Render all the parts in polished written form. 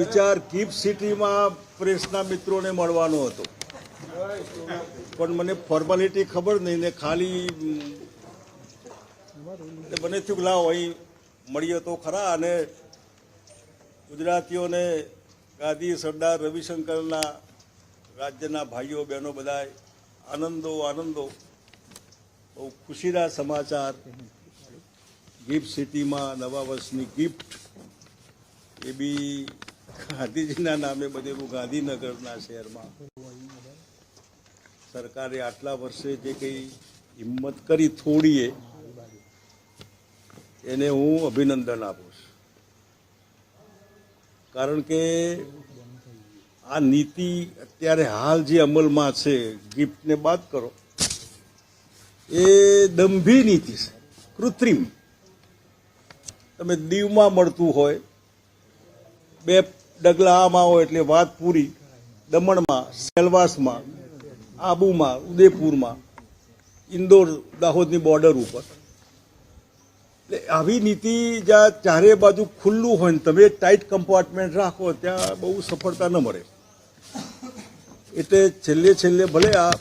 વિચાર ગિફ્ટ સિટીમાં પ્રેસના મિત્રોને મળવાનો હતો, પણ મને ફોર્માલિટી ખબર નહીં ને ખાલી મને થયું લાવ અહીં મળીએ તો ખરા. અને ગુજરાતીઓને ગાંધી સરદાર રવિશંકરના રાજ્યના ભાઈઓ બહેનો બધા આનંદો બહુ ખુશીના સમાચાર. ગિફ્ટ સિટીમાં નવા વર્ષની ગિફ્ટ, એ બી ગાંધીજીના નામે બધેલું ગાંધીનગરના શહેરમાં. સરકારે આટલા વર્ષે જે કંઈ હિંમત કરી થોડીએ, એને હું અભિનંદન આપું છું. કારણ કે આ નીતિ અત્યારે હાલ જે અમલમાં છે, ગિફ્ટને બાદ કરો, એ દંભી નીતિ છે, કૃત્રિમ. તમે દીવમાં મળતું હોય, 2 ડગલા આમાં હોય એટલે વાત પૂરી. દમણમાં, સેલવાસમાં, આબુમાં, ઉદયપુરમાં, ઇન્દોર, દાહોદની બોર્ડર ઉપર. એટલે આવી નીતિ જ્યાં ચારે બાજુ ખુલ્લું હોય ને તમે ટાઈટ કમ્પાર્ટમેન્ટ રાખો, ત્યાં બહુ સફળતા ન મળે. એટલે છેલ્લે ભલે આ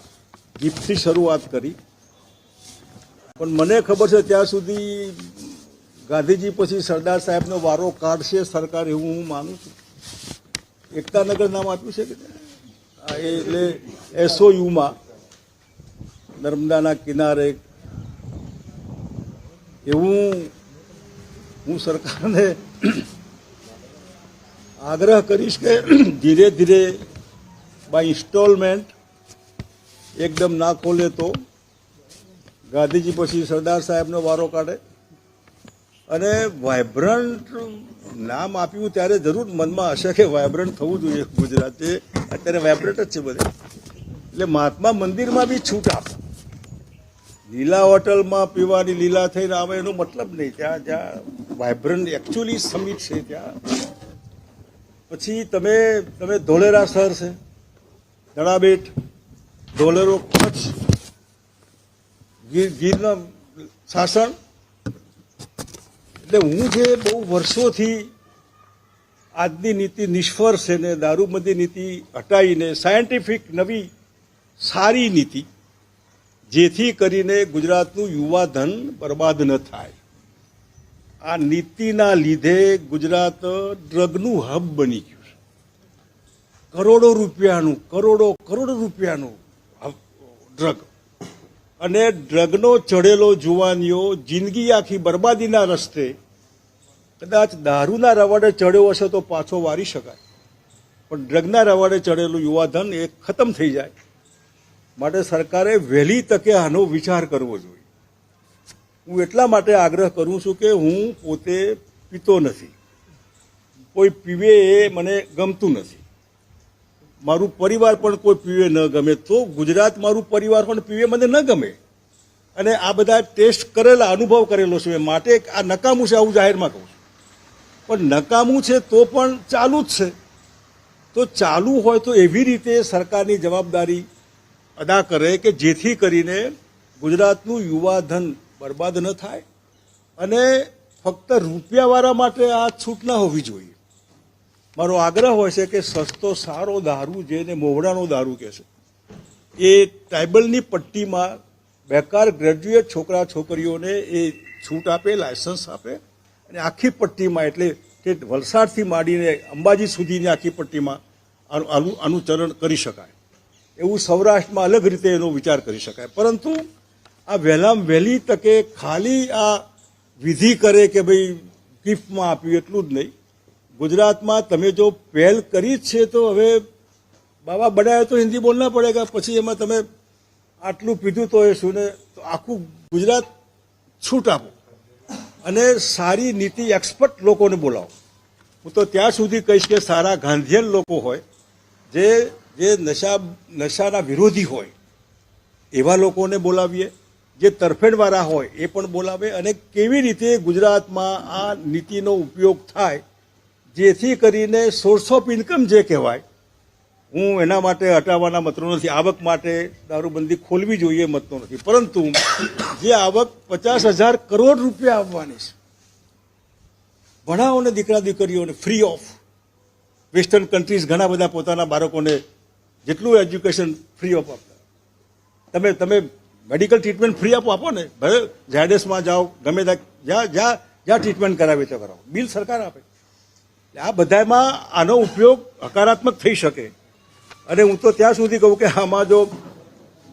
ગિફ્ટથી શરૂઆત કરી, પણ મને ખબર છે ત્યાં સુધી ગાંધીજી પછી સરદાર સાહેબનો વારો કાઢશે સરકાર, એવું હું માનું છું. એકતાનગર નામ આપ્યું છે કે એટલે એસઓયુમાં નર્મદાના કિનારે, એવું હું સરકારને આગ્રહ કરીશ કે ધીરે ધીરે બાય ઇન્સ્ટોલમેન્ટ, એકદમ ના ખોલે તો ગાંધીજી પછી સરદાર સાહેબનો વારો કાઢે. અને વાયબ્રન્ટ નામ આપ્યું ત્યારે જરૂર મનમાં હશે કે વાયબ્રન્ટ થવું જોઈએ ગુજરાત. અત્યારે વાયબ્રન્ટ જ છે બધે. એટલે મહાત્મા મંદિરમાં બી છૂટ આપે. લીલા હોટલમાં પીવાની લીલા થઈને આવે એનો મતલબ નહીં. જ્યાં વાયબ્રન્ટ એકચ્યુઅલી સમિટ છે ત્યાં. પછી તમે ધોલેરા શહેર છે, ધડાબેટ, ધોલેરો, કચ્છ, ગીરના શાસન. એટલે હું જે બહુ વર્ષોથી આજની નીતિ નિષ્ફળ છે ને દારૂબંધી નીતિ હટાવીને સાયન્ટિફિક નવી સારી નીતિ, જેથી કરીને ગુજરાતનું યુવા ધન બરબાદ ન થાય. આ નીતિના લીધે ગુજરાત ડ્રગનું હબ બની ગયું છે. કરોડો રૂપિયાનું ડ્રગ. અને ડ્રગનો ચડેલો જુવાનીઓ જિંદગી આખી બરબાદીના રસ્તે, કદાચ દારૂના રવાડે ચડ્યો હશે તો પાછો વારી શકાય, પણ ડ્રગના રવાડે ચડેલું યુવાધન એ ખતમ થઈ જાય. માટે સરકારે વહેલી તકે આનો વિચાર કરવો જોઈએ. હું એટલા માટે આગ્રહ કરું છું કે હું પોતે પીતો નથી, કોઈ પીવે એ મને ગમતું નથી, મારું પરિવાર પણ કોઈ પીવે ન ગમે, તો ગુજરાત મારું પરિવાર પણ પીવે મને ન ગમે. અને આ બધા ટેસ્ટ કરેલા, અનુભવ કરેલો છે, માટે આ નકામું છે આવું જાહેરમાં કહું છું. પણ નકામું છે તો પણ ચાલુ જ છે. તો ચાલુ હોય તો એવી રીતે સરકારની જવાબદારી અદા કરે કે જેથી કરીને ગુજરાતનું યુવાધન બરબાદ ન થાય. અને ફક્ત રૂપિયાવાળા માટે આ છૂટ ના હોવી જોઈએ. મારો આગ્રહ હોય છે કે સસ્તો સારો દારૂ, જેને મોવડાનો દારૂ કહે છે, એ ટ્રાઇબલની પટ્ટીમાં બેકાર ગ્રેજ્યુએટ છોકરા છોકરીઓને એ છૂટ આપે, લાયસન્સ આપે. અને આખી પટ્ટીમાં, એટલે કે વલસાડથી માંડીને અંબાજી સુધીની આખી પટ્ટીમાં આનું ચલણ કરી શકાય. એવું સૌરાષ્ટ્રમાં અલગ રીતે એનો વિચાર કરી શકાય. પરંતુ આ વહેલામાં વહેલી તકે ખાલી આ વિધિ કરે કે ભાઈ ગિફ્ટમાં આપ્યું એટલું જ નહીં. ગુજરાતમાં તમે જો પહેલ કરી જ છે તો હવે બાબા બનાવે તો હિન્દી બોલના પડેગા. પછી એમાં તમે આટલું પીધું તો એ શું ને, તો આખું ગુજરાત છૂટ આપો અને સારી નીતિ એક્સપર્ટ લોકોને બોલાવો. હું તો ત્યાં સુધી કહીશ કે સારા ગાંધીયન લોકો હોય, જે નશાના વિરોધી હોય, એવા લોકોને બોલાવીએ. જે તરફેણવાળા હોય એ પણ બોલાવે. અને કેવી રીતે ગુજરાતમાં આ નીતિનો ઉપયોગ થાય, જેથી કરીને સોર્સ ઓફ ઇન્કમ જે કહેવાય, હું એના માટે હટાવવાના મતનો નથી. આવક માટે દારૂબંધી ખોલવી જોઈએ મતનો નથી. પરંતુ જે આવક 50,000 કરોડ રૂપિયા આવવાની છે, ભણાવો ને દીકરા દીકરીઓને ફ્રી ઓફ, વેસ્ટર્ન કન્ટ્રીઝ ઘણા બધા પોતાના બાળકોને જેટલું એજ્યુકેશન ફ્રી ઓફ આપતા. તમે મેડિકલ ટ્રીટમેન્ટ ફ્રી આપો ને, ભલે ઝાયડસમાં જાઓ, ગમે ત્યાં જ્યાં ટ્રીટમેન્ટ કરાવી તો કરાવો, બિલ સરકાર આપે. આ બધામાં આનો ઉપયોગ હકારાત્મક થઈ શકે. અને હું તો ત્યાં સુધી કહું કે આમાં જો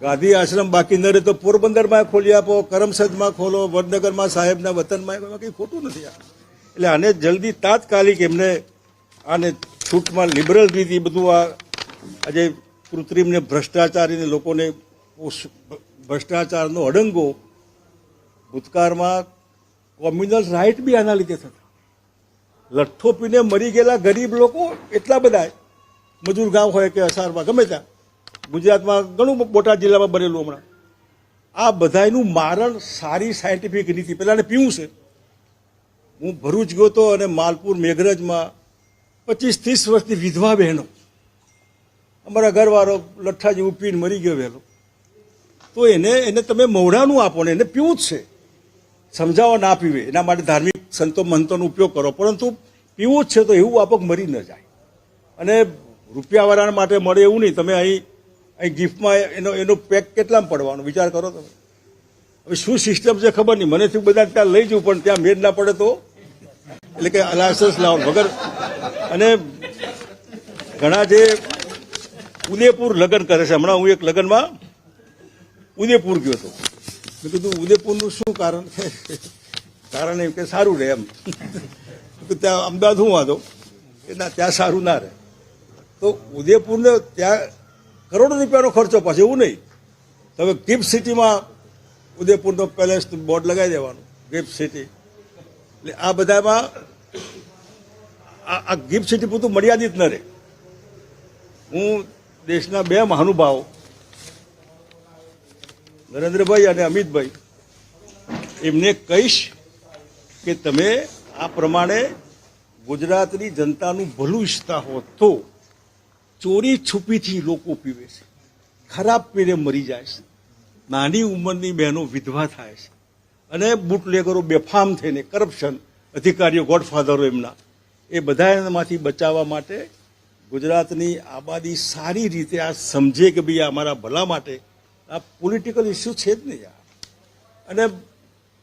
ગાંધી આશ્રમ બાકી ન રહે તો પોરબંદરમાં ખોલી આપો, કરમસદમાં ખોલો, વડનગરમાં સાહેબના વતનમાં, એમાં કંઈ ખોટું નથી. એટલે આને જલ્દી તાત્કાલિક એમને આને છૂટમાં લિબરલ રીતે બધું આ આજે કૃત્રિમને ભ્રષ્ટાચારીને લોકોને ભ્રષ્ટાચારનો અડંગો, ભૂતકાળમાં કોમ્યુનલ રાઇટ બી આના લીધે થતા. લઠ્ઠો પીને મરી ગયેલા ગરીબ લોકો એટલા બધા, મજૂર ગામ હોય કે અસારમાં ગમે ત્યાં, ગુજરાતમાં ઘણું બોટાદ જિલ્લામાં બનેલું હમણાં. આ બધાનું મારણ સારી સાયન્ટિફિક નીતિ પહેલાંને પીવું છે. હું ભરૂચ ગયો તો અને માલપુર મેઘરજમાં 25-30 વર્ષની વિધવા બહેનો, અમારા ઘરવાળો લઠ્ઠા જેવું પીને મરી ગયો વહેલો, તો એને તમે મવડાનું આપો ને, એને પીવું જ છે. સમજાવો ના પીવે, એના માટે ધાર્મિક સંતો મંતોનો ઉપયોગ કરો, પરંતુ પીવું જ છે તો એવું આપો મરી ન જાય. અને રૂપિયાવાળા માટે મળે એવું નહીં. તમે અહીં ગિફ્ટમાં એનો પેક કેટલામાં પડવાનો વિચાર કરો તમે. હવે શું સિસ્ટમ છે ખબર નહીં, મને બધા ત્યાં લઈ જવું, પણ ત્યાં મેળ ના પડે તો, એટલે કે લાયસન્સ લાવવાનું વગર. અને ઘણા જે ઉદયપુર લગ્ન કરે છે, હમણાં હું એક લગ્નમાં ઉદયપુર ગયો હતો. મેં કીધું ઉદયપુરનું શું કારણ છે? કારણ એમ કે સારું રહે એમ. ત્યાં અમદાવાદ શું વાંધો કે ના, ત્યાં સારું ના રહે. તો ઉદયપુરને ત્યાં કરોડો રૂપિયાનો ખર્ચો પાછો, એવું નહીં. તમે ગિફ્ટ સિટીમાં ઉદયપુરનો પેલેસ બોર્ડ લગાવી દેવાનું, ગિફ્ટ સિટી. એટલે આ બધામાં આ ગિફ્ટ સિટી પૂરતું મર્યાદિત ન રહે. હું દેશના બે મહાનુભાવો નરેન્દ્રભાઈ અને અમિતભાઈ, એમને કહીશ કે તમે આ પ્રમાણે ગુજરાતની જનતાનું ભલું ઈચ્છતા હો તો ચોરી છુપીથી લોકો પીવે છે, ખરાબ પીને મરી જાય છે, નાની ઉંમરની બહેનો વિધવા થાય છે, અને બુટલેગરો બેફામ થઈને કરપ્શન, અધિકારીઓ ગોડફાધરો એમના, એ બધામાંથી બચાવવા માટે ગુજરાતની આબાદી સારી રીતે આ સમજે કે ભાઈ અમારા ભલા માટે આ પોલિટિકલ ઇસ્યુ છે જ નહીં. અને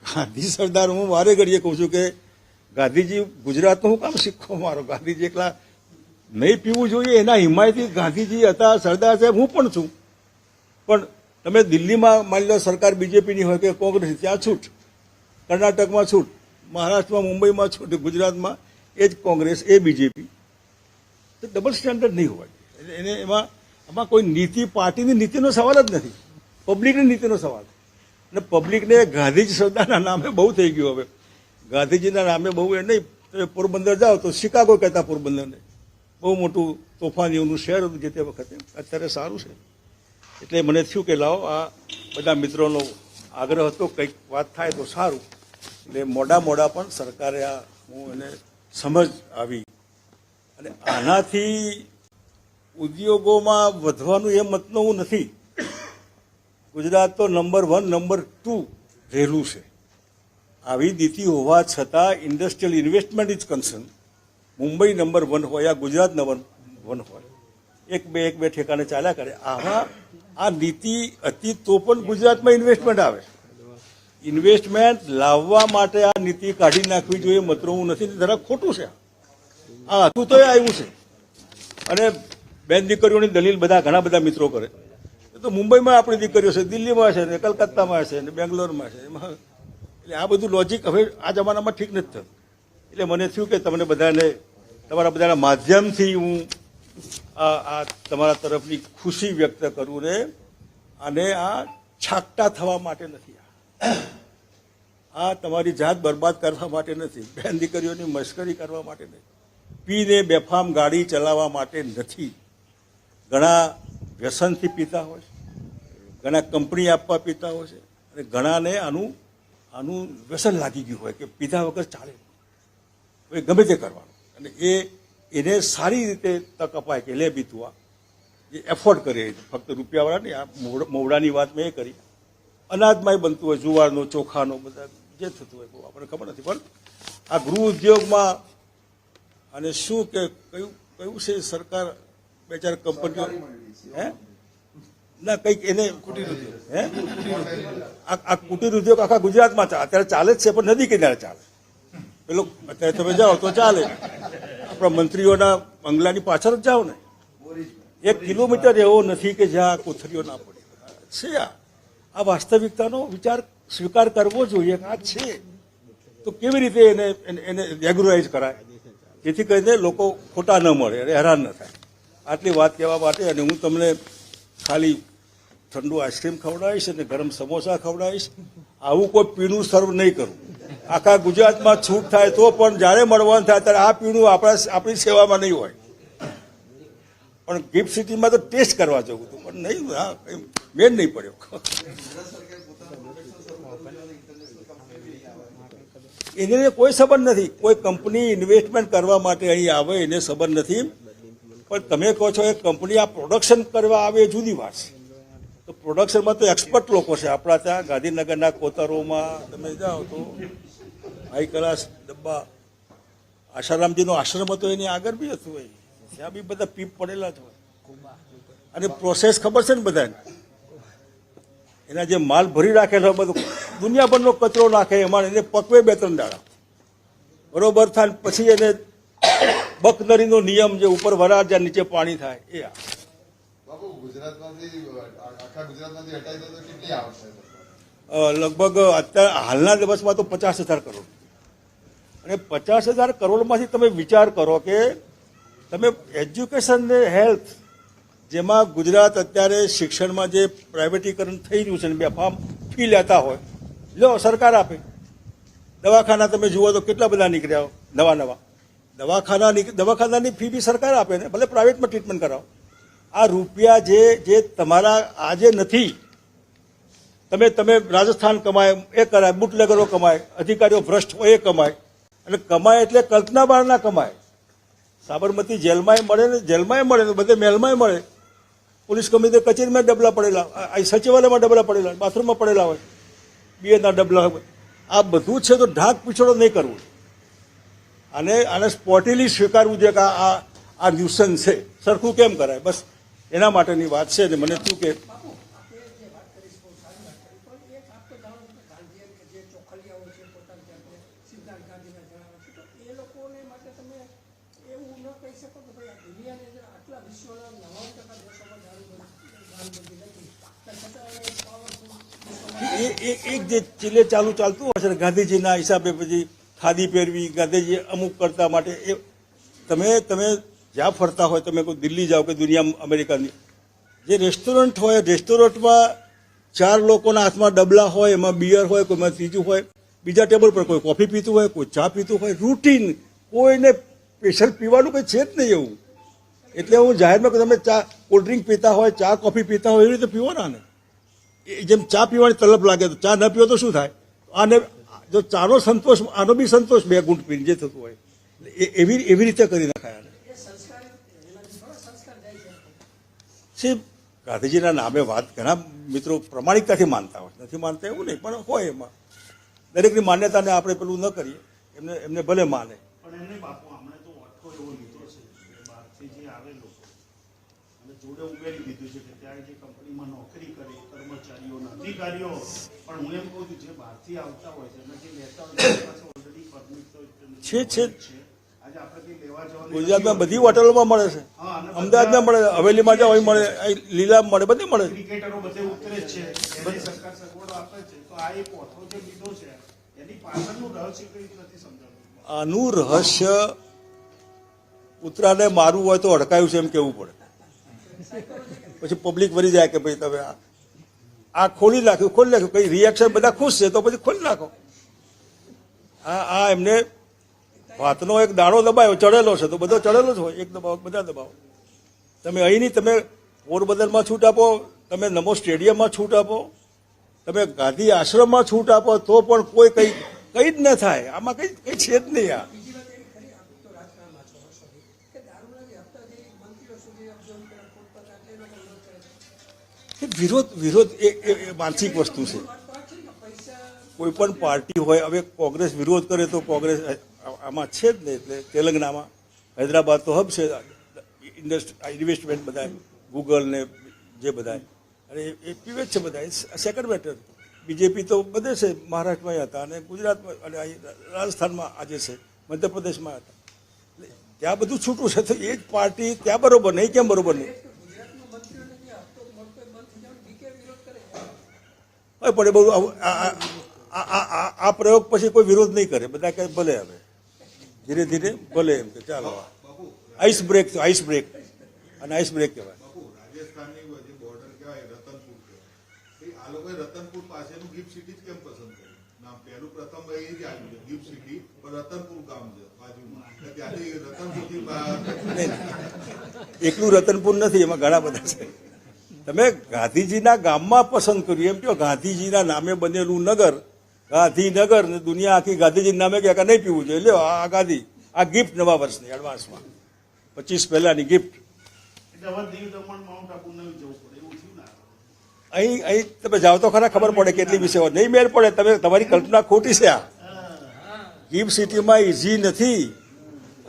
ગાંધી સરદાર, હું વારે ઘડીએ કહું છું કે ગાંધીજી ગુજરાતનો હું કામ શીખો મારો, ગાંધીજી એકલા નહીં પીવું જોઈએ, એના હિમાયતી ગાંધીજી હતા, સરદાર સાહેબ હું પણ છું. પણ તમે દિલ્હીમાં માની લો સરકાર બીજેપીની હોય કે કોંગ્રેસ, ત્યાં છૂટ, કર્ણાટકમાં છૂટ, મહારાષ્ટ્રમાં મુંબઈમાં છૂટ, ગુજરાતમાં એ જ કોંગ્રેસ એ બીજેપી. તો ડબલ સ્ટેન્ડર્ડ નહીં હોય. એને આમાં કોઈ નીતિ, પાર્ટીની નીતિનો સવાલ જ નથી, પબ્લિકની નીતિનો સવાલ. અને પબ્લિકને ગાંધીજી સરદારના નામે બહુ થઈ ગયું. હવે ગાંધીજીના નામે બહુ એ નહીં. તમે પોરબંદર જાઓ તો શિકાગો કહેતા પોરબંદરને, બહુ મોટું તોફાનીઓનું શહેર હતું જે તે વખતે. અત્યારે સારું છે. એટલે મને થયું કે લાવો આ બધા મિત્રોનો આગ્રહ હતો, કંઈક વાત થાય તો સારું. એટલે મોડા પણ સરકારે આ હું એને સમજ આવી. અને આનાથી ઉદ્યોગોમાં વધવાનું એ મતનું નથી. ગુજરાત તો નંબર 1, નંબર 2 રહેલું છે. આવી નીતિ હોવા છતાં industrial investment is concern Mumbai number 1 હોય, આ ગુજરાત નંબર 1 હોય, એક બે ઠેકાણે ચાલ્યા કરે. આ નીતિ હતી તો પણ ગુજરાતમાં ઇન્વેસ્ટમેન્ટ આવે. ઇન્વેસ્ટમેન્ટ લાવવા માટે આ નીતિ કાઢી નાખવી જોઈએ, મતરું નથી, જરા ખોટું છે. આ હતું તો આવ્યું છે. અને બેન દીકરીઓની દલીલ ઘણા બધા મિત્રો કરે તો મુંબઈમાં આપણી દીકરીઓ છે, દિલ્હીમાં છે, ને કલકત્તામાં છે, ને બેંગ્લોરમાં છે. એમાં એટલે આ બધું લોજિક હવે આ જમાનામાં ઠીક નથી થતું. એટલે મને થયું કે તમને બધાને, તમારા બધાના માધ્યમથી હું આ તમારા તરફની ખુશી વ્યક્ત કરું ને. અને આ છાકટા થવા માટે નથી, આ તમારી જાત બરબાદ કરવા માટે નથી, બેન દીકરીઓની મશ્કરી કરવા માટે નથી, પીને બેફામ ગાડી ચલાવવા માટે નથી. ઘણા વ્યસનથી પીતા હોય છે, ઘણા કંપની આપવા પીતા હોય છે, અને ઘણાને આનું વ્યસન લાગી ગયું હોય કે પીધા વગર ચાલે, એ ગમે તે કરવાનું. અને એને સારી રીતે તક અપાય કે લે બીતું આ એ એફોર્ડ કરે. ફક્ત રૂપિયાવાળા નહીં, આ મોવડાની વાત મેં એ કરી. અનાજમાંય બનતું હોય, જુવારનો, ચોખાનો, બધા જે થતું હોય બહુ આપણને ખબર નથી. પણ આ ગૃહ ઉદ્યોગમાં અને શું કે કયું છે સરકાર બે ચાર કંપનીઓ હે ના કંઈક એને કુટીર ઉદ્યોગ હે આ કુટીર ઉદ્યોગ આખા ગુજરાતમાં અત્યારે ચાલે જ છે, પણ નદી કિનારે ચાલે. પેલો અત્યારે તમે જાઓ તો ચાલે, આપણા મંત્રીઓના બંગલાની પાછળ જ જાઓ ને, 1 કિલોમીટર એવો નથી કે જ્યાં કોથળીઓ ના પડી છે. આ વાસ્તવિકતાનો વિચાર સ્વીકાર કરવો જોઈએ કે આ છે, તો કેવી રીતે એને રેગ્યુલરાઇઝ કરાય, જેથી કરીને લોકો ખોટા ન મળે અને હેરાન ન થાય. આટલી વાત કહેવા માટે, અને હું તમને ખાલી ઠંડુ આઈસ્ક્રીમ ખવડાવીશ અને ગરમ સમોસા ખવડાવીશ. આવું કોઈ પીણું સર્વ નહીં કરું. આખા ગુજરાતમાં છૂટ થાય તો પણ જ્યારે મળવાનું થાય ત્યારે આ પીણું આપણી સેવામાં નહીં હોય. પણ ગિફ્ટ સિટીમાં તો ટેસ્ટ કરવા જવું હતું, પણ નહીં, હા મેન નહીં પડ્યો. એને કોઈ સંબંધ નથી. કોઈ કંપની ઇન્વેસ્ટમેન્ટ કરવા માટે અહીં આવે એને સંબંધ નથી. પણ તમે કહો છો એ કંપની આ પ્રોડક્શન કરવા આવે એ જુદી વાત છે. તો પ્રોડક્શનમાં તો એક્સપર્ટ લોકો છે આપણા ત્યાં. ગાંધીનગરના કોતરોમાં તમે જાઓ તો હાઈ ક્લાસ ડબ્બા, આશારામજીનો આશ્રમ હતો એની આગળ બી હતું હોય, ત્યાં બી બધા પીપ પડેલા જ હોય. અને પ્રોસેસ ખબર છે ને બધાને, એના જે માલ ભરી રાખેલો હોય બધું દુનિયાભરનો કચરો નાખે, એમાં એને પકવે 2-3 દાડા બરોબર થાય, પછી એને બકનરીનો નિયમ જે ઉપર વરાળ જ્યાં નીચે પાણી થાય એ. લગભગ અત્યારે હાલના દિવસમાં તો 50,000 કરોડ. અને 50,000 કરોડમાંથી તમે વિચાર કરો કે તમે એજ્યુકેશન ને હેલ્થ, જેમાં ગુજરાત અત્યારે શિક્ષણમાં જે પ્રાઇવેટીકરણ થઈ રહ્યું છે ને બેફામ ફી લેતા હોય, લો સરકાર આપે. દવાખાના તમે જુઓ તો કેટલા બધા નીકળ્યા નવા. દવાખાનાની ફી બી સરકાર આપે ને, ભલે પ્રાઇવેટમાં ટ્રીટમેન્ટ કરાવો. આ રૂપિયા જે તમારા આજે નથી, તમે રાજસ્થાન કમાય એ કરાય, બુટલેગરો કમાય, અધિકારીઓ ભ્રષ્ટ હોય એ કમાય. અને કમાય એટલે કલ્પના બહાર ના કમાય. સાબરમતી જેલમાંય મળે ને, જેલમાંય મળે ને બધે મહેલમાંય મળે. પોલીસ કમિશનર કચેરીમાં ડબલા પડેલા, સચિવાલયમાં ડબલા પડેલા, બાથરૂમમાં પડેલા હોય, બીએના ડબલા હોય. આ બધું છે તો ઢાંક પીછોડો નહીં કરવું. આને સ્પોટીલી સ્વીકારવું જોઈએ કે આ ન્યુસન્સ છે. સરખું કેમ કરાય, બસ એના માટેની વાત છે. ને મને શું કે એક જે ચીલે ચાલતું હશે ને ગાંધીજીના હિસાબે, પછી ખાદી પહેરવી ગાંધીજી અમુક કરતા માટે, એ તમે જ્યાં ફરતા હોય, તમે કોઈ દિલ્હી જાઓ કે દુનિયા અમેરિકાની જે રેસ્ટોરન્ટ હોય, રેસ્ટોરન્ટમાં 4 લોકોના હાથમાં ડબલા હોય, એમાં બિયર હોય, કોઈમાં ત્રીજું હોય, બીજા ટેબલ પર કોઈ કોફી પીતું હોય, કોઈ ચા પીતું હોય. રૂટીન, કોઈને સ્પેશિયલ પીવાનું કંઈ છે જ નહીં એવું. એટલે હું જાહેરમાં તમે ચા કોલ્ડ ડ્રિંક પીતા હોય, ચા કોફી પીતા હોય, એવી રીતે પીવો ને. જેમ ચા પીવાની તલબ લાગે તો ચા ન પીવો તો શું થાય? આને જો ચાનો સંતોષ, આનો બી સંતોષ 2 ઘૂંટ પીને જે થતું હોય એવી રીતે કરી નખાય. ગાંધીજીના નામે વાત ઘણા મિત્રો પ્રમાણિકતાથી માનતા હોય, નથી માનતા એવું નહીં, પણ હોય એમાં દરેકની માન્યતાને આપણે પેલું ન કરીએ. એમને ભલે માને, પણ એમને બાપુ હમણે તો ઓઠો એવો લીધો છે કે બહારથી જે આવે લોકો અને જોડે ઉમેરી દીધું છે કે ત્યાં જે કંપનીમાં નોકરી કરે કર્મચારીઓના અધિકારીઓ, પણ હું એમ કહું છું જે બહારથી આવતા હોય છે અને જે લેતા હોય છે પાસે ઓલરેડી પરમિટ તો છે. આજે આપણે કંઈ લેવા જવાનું ગુજરાતમાં બધી હોટલોમાં મળે છે, અમદાવાદમાં મળે, હવેલીમાં જાઓ અહીં મળે, લીલા મળે, બધે મળે. ક્રિકેટરો બધે ઉતરે જ છે, બધી સરકાર સગવડો આપે છે. તો આ એક ઓઠો જે લીધો છે એની પાછળનું રહસ્ય કઈ નથી સમજાતું. આનું રહસ્ય કૂતરાને મારવું હોય તો અડકાયું છે એમ કેવું પડે. પછી પબ્લિક વળી જાય કે ભાઈ તમે આ ખોલી નાખ્યું, કઈ રિએક્શન બધા ખુશ છે તો પછી ખોલી નાખો. આ એમને વાતનો એક દાણો દબાયો, ચડેલો છે તો બધો ચડેલો જ હોય. એક દબાવો, બધા દબાવો. તમે અહીંની તમે પોરબંદરમાં છૂટ આપો, તમે નમો સ્ટેડિયમમાં છૂટ આપો, તમે ગાંધી આશ્રમમાં છૂટ આપો, તો પણ કોઈ કંઈ જ ન થાય. આમાં કંઈ છે જ નહીં. વિરોધ એ માનસિક વસ્તુ છે. કોઈ પણ પાર્ટી હોય, હવે કોંગ્રેસ વિરોધ કરે તો કોંગ્રેસ આમાં છે જ નહીં. એટલે તેલંગાણામાં, હૈદરાબાદ તો હબ છે, ઇન્વેસ્ટમેન્ટ બધા ગૂગલ ને જે બધા અને એ પીવે જ છે બધા સેકન્ડ મેટર. બીજેપી તો બધે છે, મહારાષ્ટ્રમાં હતા અને ગુજરાતમાં અને રાજસ્થાનમાં આજે છે, મધ્યપ્રદેશમાં હતા. એટલે ત્યાં બધું છૂટું છે, તો એ જ પાર્ટી ત્યાં બરોબર નહીં, કેમ બરોબર નહીં? હવે પણ એ બહુ આ પ્રયોગ પછી કોઈ વિરોધ નહીં કરે, બધા કહે ભલે હવે ધીરે ધીરે ભલે એમ કે ચાલો આઈસ બ્રેક અને આઈસ બ્રેક કહેવાય. રાજસ્થાનની જે બોર્ડર કહેવાય રતનપુર કહેવાય, આ લોકોએ રતનપુર પાસેનું ગિફ્ટ સિટી જ કેમ પસંદ કર્યું? નામ પહેલું પ્રથમ એ જ આવ્યું છે ગિફ્ટ સિટી, પણ રતનપુર ગામ છે બાજુમાં, ત્યાંથી રતનપુરથી એકલું રતનપુર નથી, એમાં ઘણા બધા છે. તમે ગાંધીજીના ગામમાં પસંદ કર્યું એમ કહો, ગાંધીજીના નામે બનેલું નગર ગાંધીનગર ને દુનિયા આખી ગાંધીજીના નામે કે નહીં પીવું જોઈએ, લ્યો આ ગાંધી, આ ગિફ્ટ નવા વર્ષની એડવાન્સમાં 25 પહેલાની ગિફ્ટ. એટલે હવે દીવ દમણ માઉન્ટ આબુ નહીં જવું પડે એવું થયું ને. અહીં તમે જાઓ તો ખરા ખબર પડે કેટલી વિશે નહીં મેળ પડે. તમે તમારી કલ્પના ખોટી છે. આ ગિફ્ટ સિટીમાં ઇઝી નથી.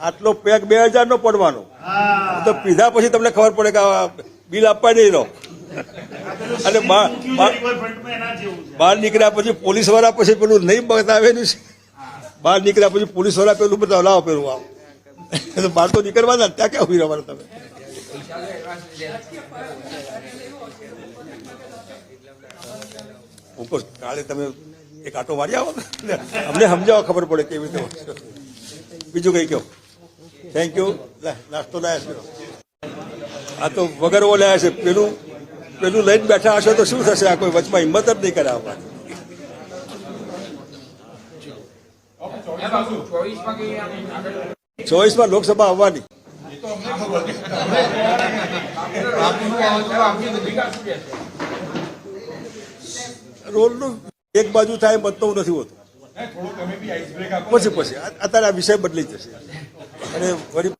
આટલો પેક 2000 નો પડવાનો, હા તો પીધા પછી તમને ખબર પડે કે બિલ આપવા નહીં રહો. અને રિવરફ્રન્ટમાં એના જેવું છે. બહાર નીકળ્યા પછી પોલીસ વાળા પછી પેલું નહીં બતાવેલું છે. બહાર નીકળ્યા પછી પોલીસ વાળા પેલું બધા લાવો પેલું આવો, બહાર તો નીકળવાના, ત્યાં ક્યાં ઉભી રહેવાના તમે? ઉપર કાલે તમે એક આટો મારી આવો, અમને સમજાવો, ખબર પડે કેવી રીતે. બીજું કઈ કહો? Thank you. નાસ્તો લાયા છે, આ તો વગર ઓ લાયા છે. પેલું લઈને બેઠા હશે તો શું થશે? આ કોઈ વચમાં હિંમત જ નહીં કરે આવવાની. 24માં લોકસભા આવવાની. રોલનું એક બાજુ થાય બદતું નથી હોતું. પછી અત્યારે આ વિષય બદલી જશે અને વળી